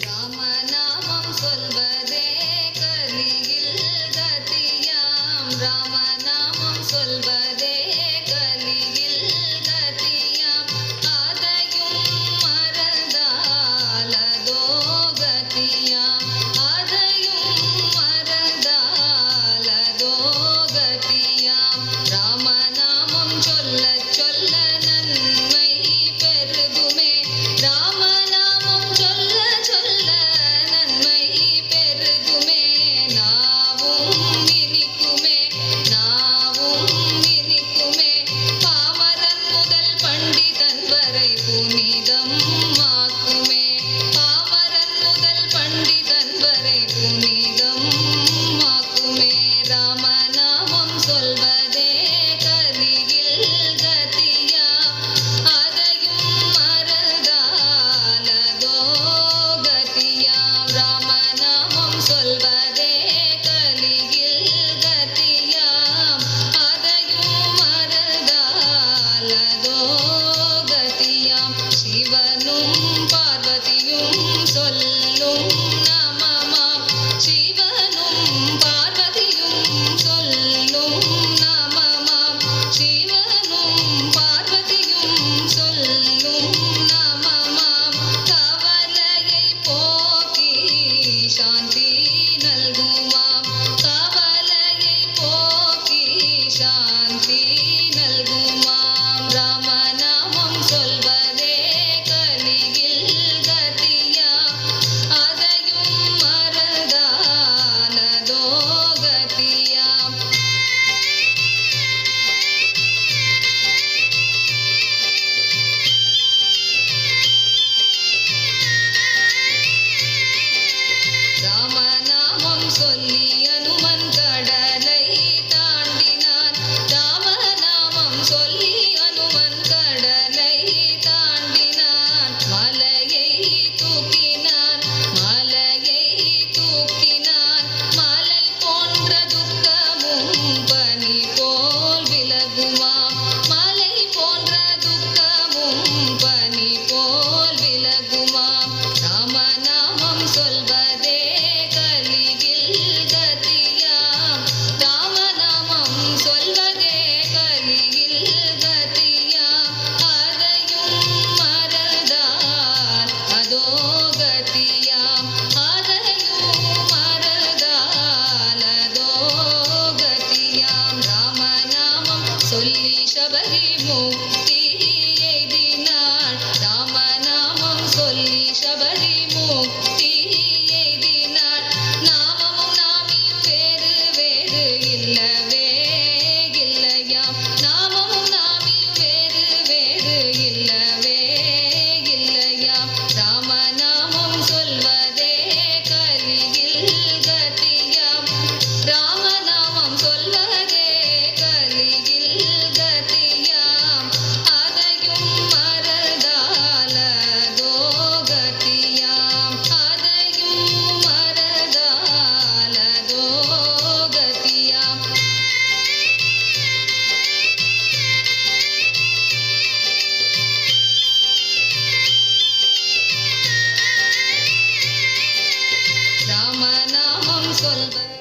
ராமநாமம் சொல்வதே கலியில் கதியாம். ராமநாமம் சொல்வதே கலியில் கதியாம். அதையும் மறந்தால் அதோ கதியாம். அதையும் மறந்தால் அதோ கதியாம். ராமநாமம் சொல்ல சொல்ல நன்மை பெருகுமே. ராமநாமம் சொல்ல சொல்ல நன்மை பெருகுமே. நாவும் இனிக்குமே. நாவும் இனிக்குமே. பாமரன் முதல் பண்டிதன் வரை புனிதம் ஆக்குமே. பாமரன் முதல் பண்டிதன் வரை புனிதம் ஆக்குமே. ராமநாமம் சொல்வதே கலியில் கதியாம். அதையும் மறந்தால் அதோ கதியாம். ராமநாமம் சொல்வதே கலியில் கதியாம். அதையும் மறந்தால் அதோ கதியாம். சிவனும் பார்வதியும் சொல்லும் நாமமாம். சிவனும் பார்வதியும் சொல்லும் நாமமாம். சிவனும் பார்வதியும் சொல்லும் நாமமாம். கவலையை போக்கி சாந்தி நல்குமாம். கவலையை போக்கி சாந்தி நல்குமாம். ராமநாமம் சொல்வதே கலியில் கதியாம். அதையும் மறந்தால் அதோ கதியாம். ராமநாமம் சொல்லி அனுமன் கடலை தாண்டினான். ராமநாமம் சொல்லி அனுமன் கடலை தாண்டினான். மலையை தூக்கினான். மலையை தூக்கினான். மலை போன்ற துக்கமும் பனி போல் விலகுமாம். மலை போன்ற துக்கமும் பனி போல் விலகுமாம். ராமநாமம் சொல்வதே கலியில் கதியாம். ராமநாமம் சொல்வதே கலியில் கதியாம். அதையும் மறந்தால் அதோ கதியாம். அதையும் மறந்தால் அதோ கதியாம். ராமநாமம் சொல்லி சபரி முக்தி எய்தினாள். ராமநாமம் சொல்லி சபரி முக்தி எய்தினாள். நாமமும் நாமியும் வேறு வேறு இல்லவே இல்லையாம். நாமமும் நாமியும் வேறு வேறு இல்லவே இல்லையாம். ராமநாமம் சொல்வதே கலியில் கதியாம். ராமநாமம் சொல்வதே கலியில் கதியாம். அதையும் மறந்தால் அதோ கதியாம். அதையும் மறந்தால் அதோ கதியாம். ராமநாமம் சொல்வதே